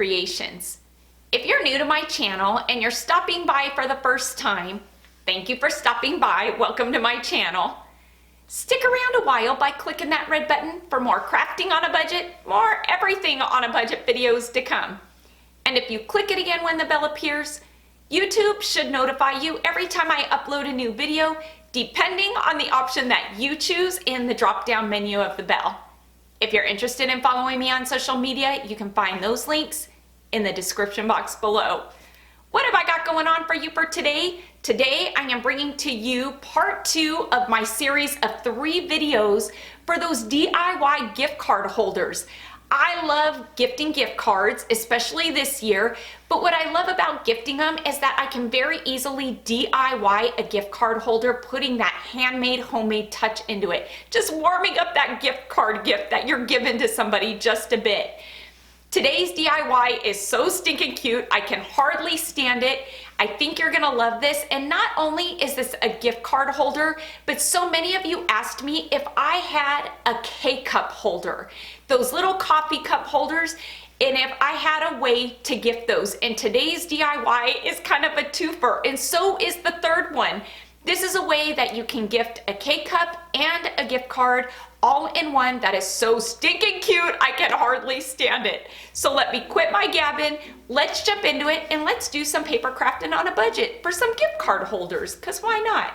creations. If you're new to my channel and you're stopping by for the first time, thank you for stopping by. Welcome to my channel. Stick around a while by clicking that red button for more crafting on a budget, more everything on a budget videos to come. And if you click it again when the bell appears, YouTube should notify you every time I upload a new video, depending on the option that you choose in the drop-down menu of the bell. If you're interested in following me on social media, you can find those links in the description box below. What have I got going on for you for today? Today I am bringing to you part 2 of my series of 3 videos for those DIY gift card holders. I love gifting gift cards, especially this year, but what I love about gifting them is that I can very easily DIY a gift card holder, putting that handmade, homemade touch into it, just warming up that gift card gift that you're giving to somebody just a bit. Today's DIY is so stinking cute, I can hardly stand it. I think you're gonna love this, and not only is this a gift card holder, but so many of you asked me if I had a KCup holder, those little coffee cup holders, and if I had a way to gift those. And today's DIY is kind of a twofer, and so is the third one. This is a way that you can gift a KCup and a gift card all in one that is so stinking cute, I can hardly stand it. So let me quit my gabbing, let's jump into it, and let's do some paper crafting on a budget for some gift card holders, because why not?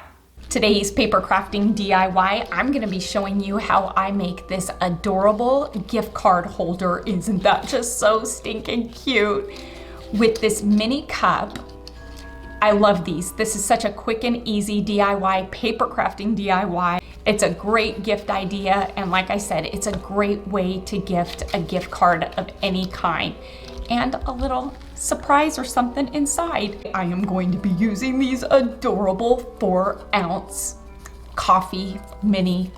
Today's paper crafting DIY, I'm gonna be showing you how I make this adorable gift card holder. Isn't that just so stinking cute? With this mini cup. I love these. This is such a quick and easy DIY, paper crafting DIY. It's a great gift idea, and like I said, it's a great way to gift a gift card of any kind and a little surprise or something inside. I am going to be using these adorable 4-ounce coffee mini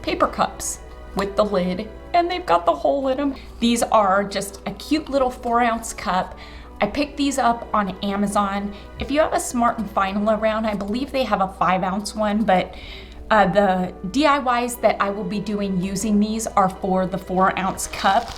paper cups with the lid, and they've got the hole in them. These are just a cute little 4-ounce cup. I picked these up on Amazon. If you have a Smart and Final around, I believe they have a 5-ounce one, but the DIYs that I will be doing using these are for the 4-ounce cup.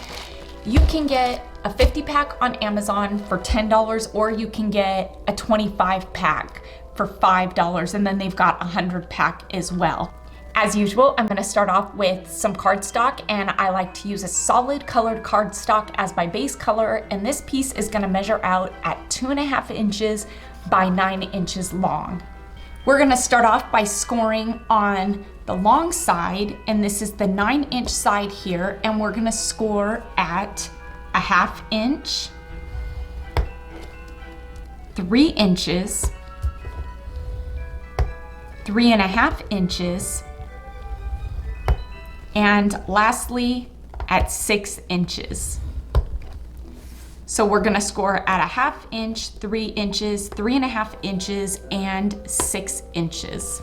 You can get a 50-pack on Amazon for $10, or you can get a 25-pack for $5, and then they've got a 100-pack as well. As usual, I'm gonna start off with some cardstock, and I like to use a solid colored cardstock as my base color, and this piece is gonna measure out at 2.5 inches by 9 inches long. We're gonna start off by scoring on the long side, and this is the 9-inch side here, and we're gonna score at a 1/2 inch, 3 inches, 3.5 inches, and lastly at 6 inches. So we're gonna score at a 1/2 inch, 3 inches, 3.5 inches, and 6 inches.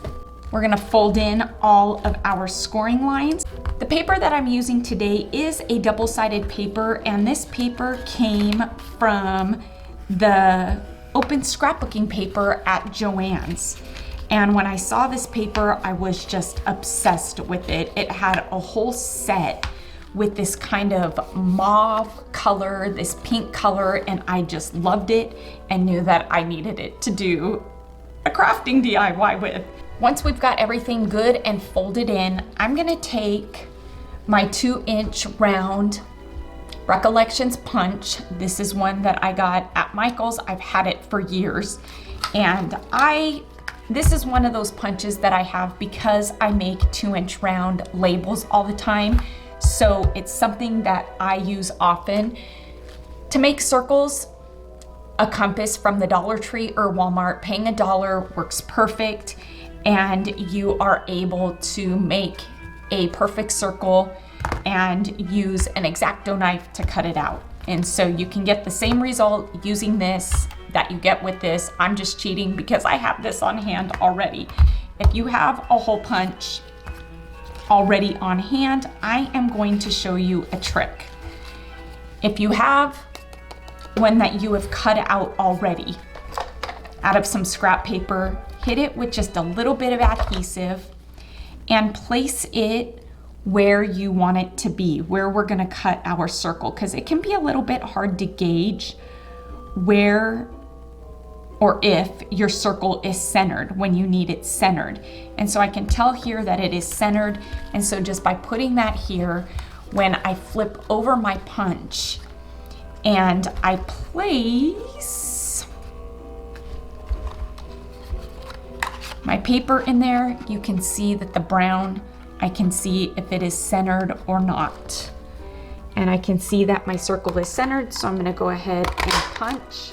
We're gonna fold in all of our scoring lines. The paper that I'm using today is a double-sided paper, and this paper came from the open scrapbooking paper at Joann's. And when I saw this paper, I was just obsessed with it. It had a whole set with this kind of mauve color, this pink color, and I just loved it and knew that I needed it to do a crafting DIY with. Once we've got everything good and folded in, I'm gonna take my 2-inch round Recollections punch. This is one that I got at Michael's. I've had it for years, and this is one of those punches that I have because I make 2-inch round labels all the time. So it's something that I use often. To make circles, a compass from the Dollar Tree or Walmart, paying $1 works perfect, and you are able to make a perfect circle and use an X-Acto knife to cut it out. And so you can get the same result using this that you get with this. I'm just cheating because I have this on hand already. If you have a hole punch already on hand, I am going to show you a trick. If you have one that you have cut out already out of some scrap paper, hit it with just a little bit of adhesive and place it where you want it to be, where we're gonna cut our circle, because it can be a little bit hard to gauge where or if your circle is centered when you need it centered. And so I can tell here that it is centered. And so just by putting that here, when I flip over my punch and I place my paper in there, you can see that the brown, I can see if it is centered or not. And I can see that my circle is centered, so I'm gonna go ahead and punch,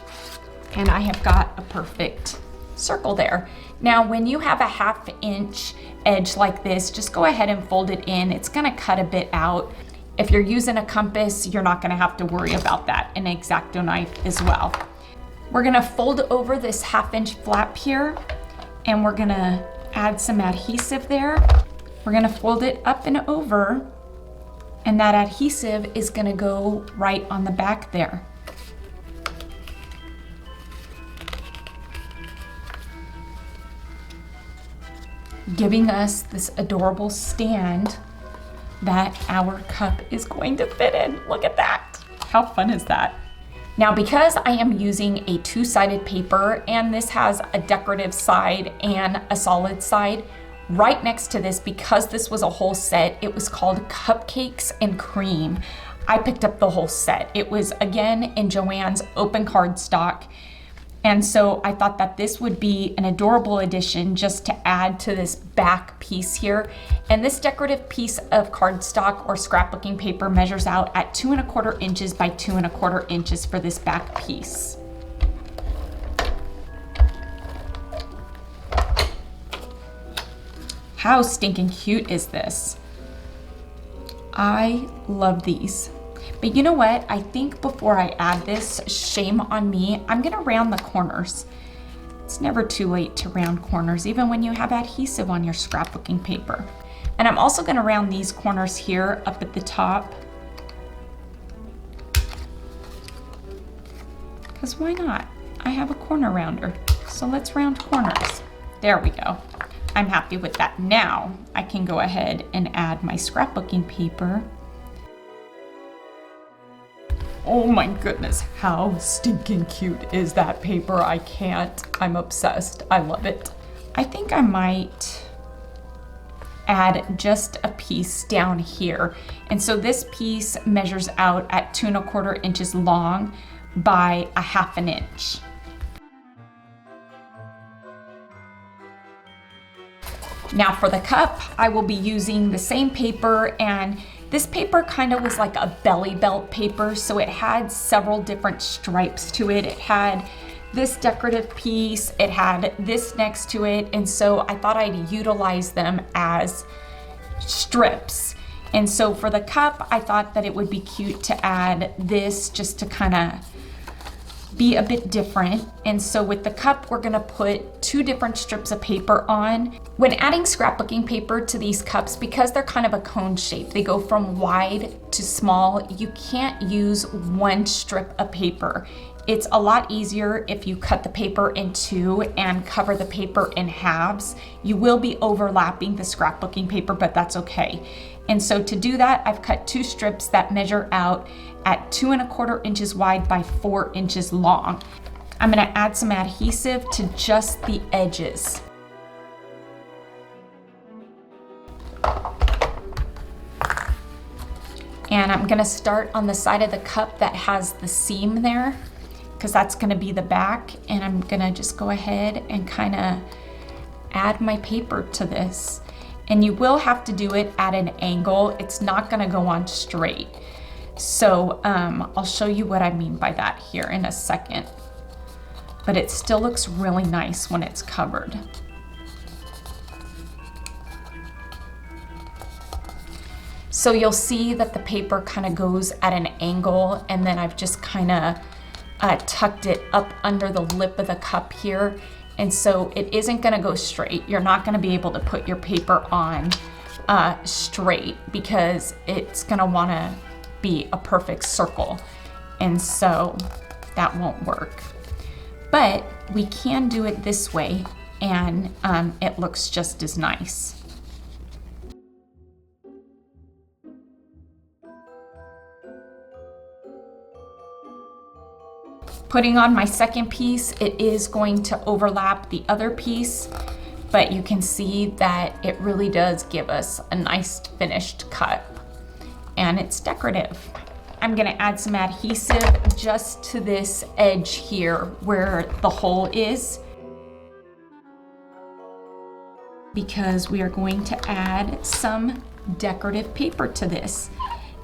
and I have got a perfect circle there. Now, when you have a 1/2 inch edge like this, just go ahead and fold it in. It's gonna cut a bit out. If you're using a compass, you're not gonna have to worry about that, an X-Acto knife as well. We're gonna fold over this 1/2 inch flap here, and we're gonna add some adhesive there. We're gonna fold it up and over, and that adhesive is gonna go right on the back there. Giving us this adorable stand that our cup is going to fit in. Look at that. How fun is that? Now, because I am using a 2-sided paper, and this has a decorative side and a solid side, right next to this, because this was a whole set, it was called Cupcakes and Cream. I picked up the whole set. It was, again, in Joann's open cardstock. And so I thought that this would be an adorable addition just to add to this back piece here. And this decorative piece of cardstock or scrapbooking paper measures out at 2¼ inches by 2¼ inches for this back piece. How stinking cute is this? I love these. But you know what? I think before I add this, shame on me, I'm gonna round the corners. It's never too late to round corners, even when you have adhesive on your scrapbooking paper. And I'm also gonna round these corners here up at the top. Because why not? I have a corner rounder, so let's round corners. There we go. I'm happy with that. Now I can go ahead and add my scrapbooking paper. Oh my goodness, how stinking cute is that paper? I can't. I'm obsessed. I love it. I think I might add just a piece down here. And so this piece measures out at 2¼ inches long by a 1/2 inch. Now for the cup, I will be using the same paper, and this paper kind of was like a belly belt paper, so it had several different stripes to it. It had this decorative piece, it had this next to it, and so I thought I'd utilize them as strips. And so for the cup, I thought that it would be cute to add this just to kind of be a bit different. And so with the cup, we're gonna put 2 different strips of paper on. When adding scrapbooking paper to these cups, because they're kind of a cone shape, they go from wide to small, you can't use 1 strip of paper. It's a lot easier if you cut the paper in 2 and cover the paper in halves. You will be overlapping the scrapbooking paper, but that's okay. And so to do that, I've cut 2 strips that measure out at 2¼ inches wide by 4 inches long. I'm gonna add some adhesive to just the edges. And I'm gonna start on the side of the cup that has the seam there, because that's gonna be the back. And I'm gonna just go ahead and kind of add my paper to this. And you will have to do it at an angle. It's not gonna go on straight. So I'll show you what I mean by that here in a second. But it still looks really nice when it's covered. So you'll see that the paper kind of goes at an angle, and then I've just kind of tucked it up under the lip of the cup here. And so it isn't gonna go straight. You're not gonna be able to put your paper on straight, because it's gonna wanna be a perfect circle. And so that won't work. But we can do it this way, and it looks just as nice. Putting on my second piece, it is going to overlap the other piece, but you can see that it really does give us a nice finished cut, and it's decorative. I'm gonna add some adhesive just to this edge here where the hole is, because we are going to add some decorative paper to this.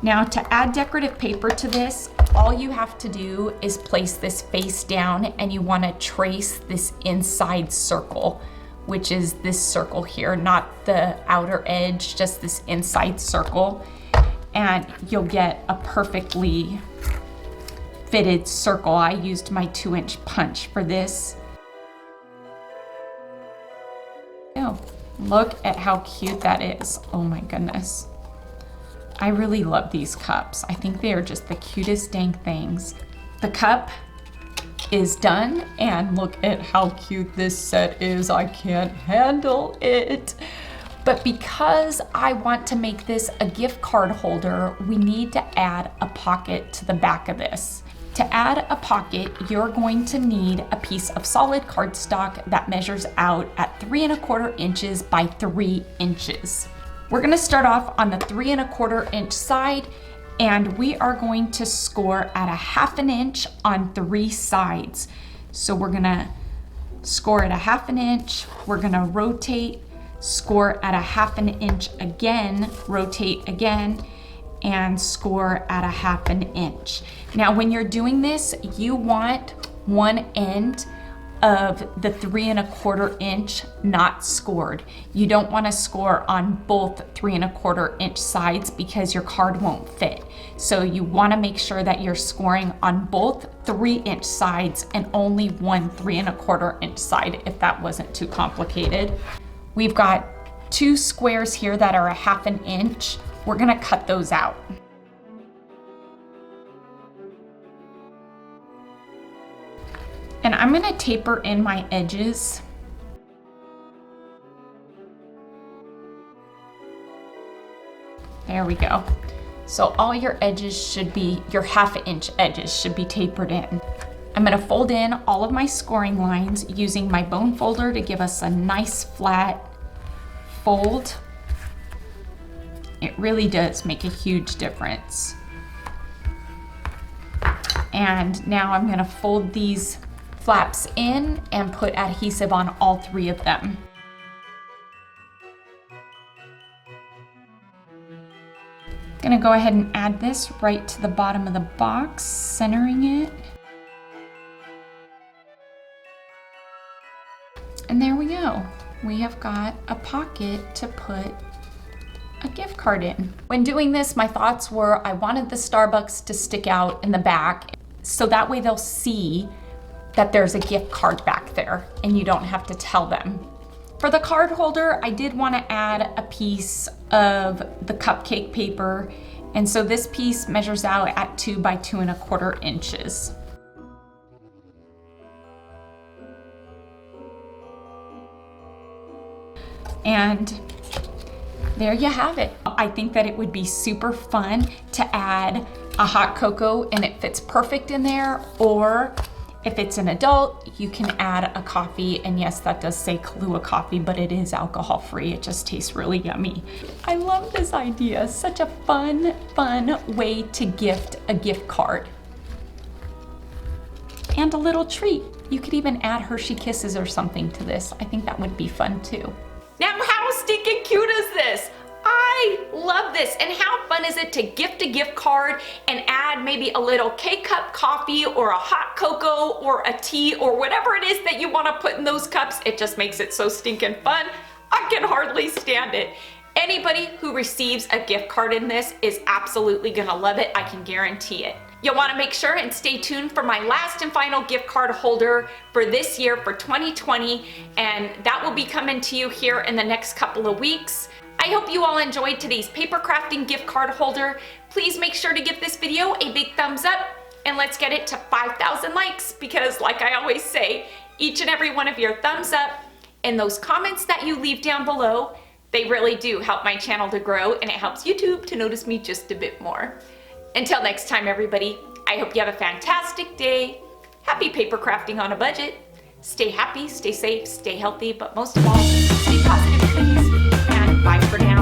Now, to add decorative paper to this, all you have to do is place this face down, and you want to trace this inside circle, which is this circle here, not the outer edge, just this inside circle, and you'll get a perfectly fitted circle. I used my 2-inch punch for this. Oh, look at how cute that is. Oh my goodness. I really love these cups. I think they are just the cutest dang things. The cup is done, and look at how cute this set is. I can't handle it. But because I want to make this a gift card holder, we need to add a pocket to the back of this. To add a pocket, you're going to need a piece of solid cardstock that measures out at 3 1/4 inches by 3 inches. We're gonna start off on the 3 1/4 inch side, and we are going to score at 1/2 inch on 3 sides. So we're gonna score at 1/2 inch, we're gonna rotate, score at 1/2 inch again, rotate again, and score at 1/2 inch. Now, when you're doing this, you want one end of the 3 1/4 inch not scored. You don't want to score on both 3 1/4 inch sides because your card won't fit. So you want to make sure that you're scoring on both 3-inch sides and only one 3 1/4 inch side, if that wasn't too complicated. We've got 2 squares here that are 1/2 inch. We're gonna cut those out. And I'm gonna taper in my edges. There we go. So all your edges should be, your 1/2 inch edges should be tapered in. I'm gonna fold in all of my scoring lines using my bone folder to give us a nice flat fold. It really does make a huge difference. And now I'm gonna fold these flaps in and put adhesive on all 3 of them. Gonna go ahead and add this right to the bottom of the box, centering it. And there we go. We have got a pocket to put a gift card in. When doing this, my thoughts were I wanted the Starbucks to stick out in the back, so that way they'll see that there's a gift card back there and you don't have to tell them. For the card holder, I did want to add a piece of the cupcake paper, and so this piece measures out at 2 by 2 1/4 inches. And there you have it. I think that it would be super fun to add a hot cocoa and it fits perfect in there, or if it's an adult, you can add a coffee, and yes, that does say Kahlua coffee, but it is alcohol free. It just tastes really yummy. I love this idea. Such a fun way to gift a gift card. And a little treat. You could even add Hershey Kisses or something to this. I think that would be fun too. Now, how stinking cute is this? I love this. And how fun is it to gift a gift card and add maybe a little KCup coffee or a hot cocoa or a tea or whatever it is that you want to put in those cups. It just makes it so stinking fun. I can hardly stand it. Anybody who receives a gift card in this is absolutely gonna love it. I can guarantee it. You'll want to make sure and stay tuned for my last and final gift card holder for this year, for 2020, and that will be coming to you here in the next couple of weeks. I hope you all enjoyed today's paper crafting gift card holder. Please make sure to give this video a big thumbs up, and let's get it to 5,000 likes, because like I always say, each and every one of your thumbs up and those comments that you leave down below, they really do help my channel to grow, and it helps YouTube to notice me just a bit more. Until next time, everybody, I hope you have a fantastic day, Happy paper crafting on a budget. Stay happy, stay safe, stay healthy, but most of all, stay positive, please. And bye for now.